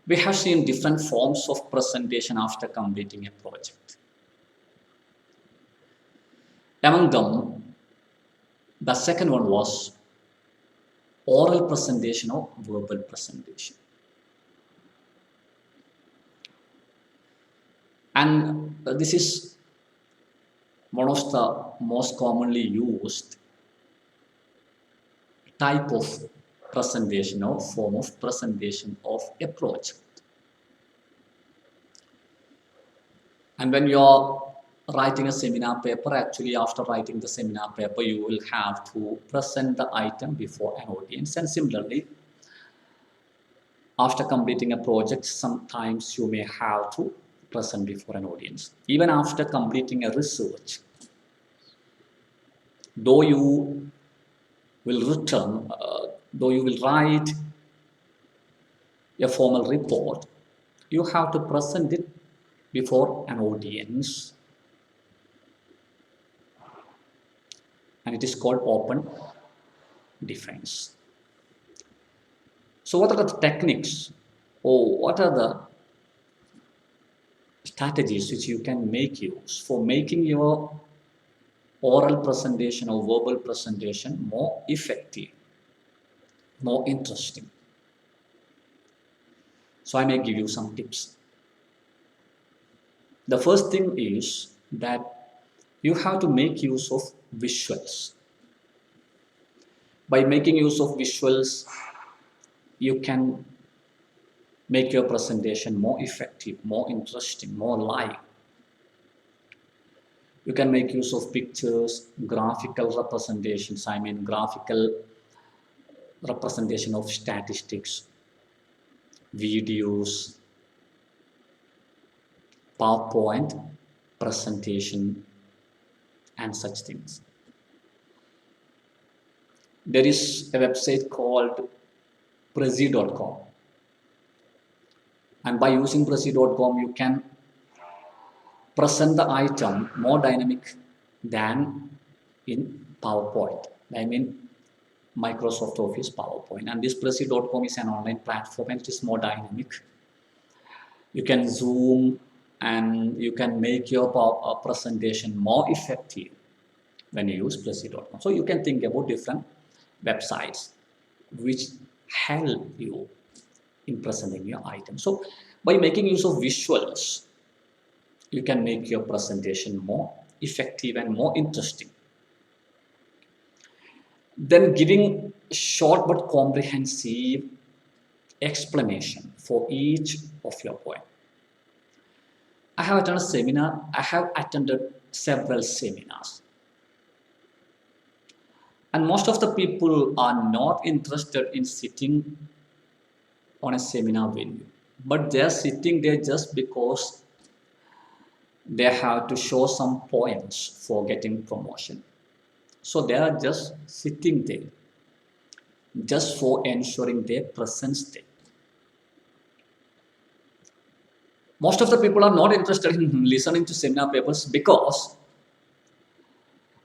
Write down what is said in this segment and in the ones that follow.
We have seen different forms of presentation after completing a project. Among them, the second one was oral presentation or verbal presentation. And this is one of the most commonly used type of presentation or form of presentation of a project. And when you're writing a seminar paper, actually after writing the seminar paper, you will have to present the item before an audience. And similarly, after completing a project, sometimes you may have to present before an audience. Even after completing a research, though you will write a formal report, you have to present it before an audience, and it is called open defense. So what are the techniques, or what are the strategies which you can make use for making your oral presentation or verbal presentation more effective, more interesting? So I may give you some tips. The first thing is that you have to make use of visuals. By making use of visuals, you can make your presentation more effective, more interesting, more live. You can make use of pictures, graphical representations, graphical representation of statistics, videos, PowerPoint presentation, and such things. There is a website called Prezi.com, and by using Prezi.com you can present the item more dynamic than in PowerPoint. Microsoft Office PowerPoint. And this Prezi.com is an online platform and it is more dynamic. You can zoom and you can make your presentation more effective when you use Prezi.com. So you can think about different websites which help you in presenting your item. So by making use of visuals, you can make your presentation more effective and more interesting. Then giving short but comprehensive explanation for each of your point. I have attended a seminar. I have attended several seminars. And most of the people are not interested in sitting on a seminar venue. But they are sitting there just because they have to show some points for getting promotion. So they are just sitting there just for ensuring their presence there. Most of the people are not interested in listening to seminar papers because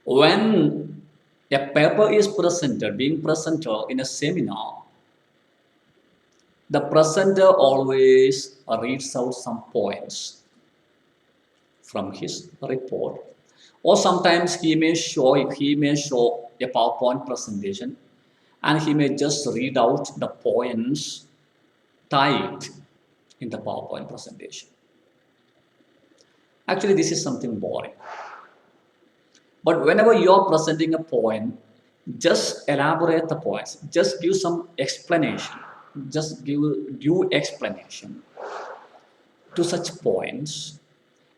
when a paper is being presented in a seminar, the presenter always reads out some points from his report, or sometimes he may show a PowerPoint presentation and he may just read out the points typed in the PowerPoint presentation. Actually, this is something boring. But whenever you are presenting a point, just elaborate the points, just give some explanation, just give due explanation to such points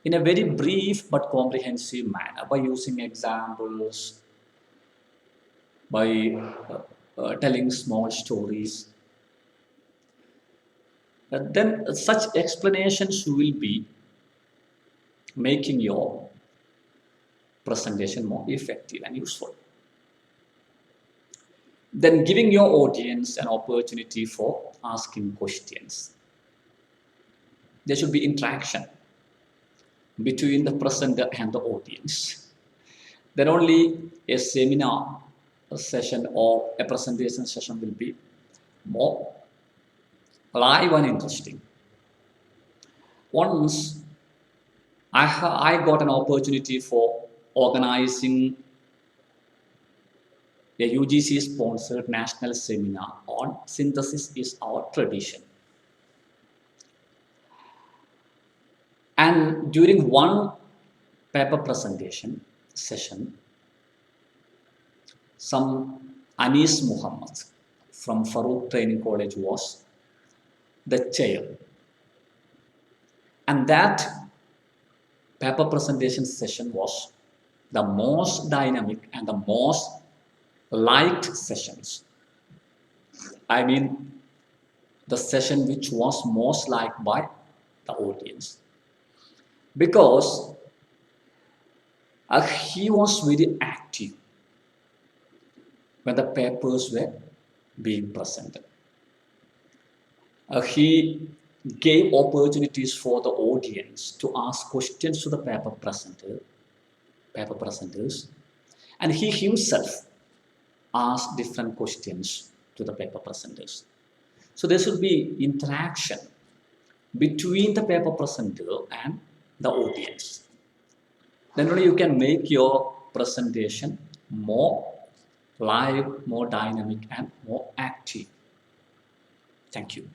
in a very brief but comprehensive manner by using examples, by telling small stories. Then such explanations will be making your presentation more effective and useful. Then giving your audience an opportunity for asking questions. There should be interaction between the presenter and the audience. Then only a seminar session or a presentation session will be more live and interesting. Once I got an opportunity for organizing a UGC sponsored national seminar on synthesis is our tradition. And during one paper presentation session, some Anis Muhammad from Farooq Training College was the chair. And that paper presentation session was the most dynamic and the most liked sessions. I mean, the session which was most liked by the audience. Because he was very active when the papers were being presented. He gave opportunities for the audience to ask questions to the paper presenters, and he himself asked different questions to the paper presenters. So there should be interaction between the paper presenter and the audience. Then only you can make your presentation more live, more dynamic, and more active. Thank you.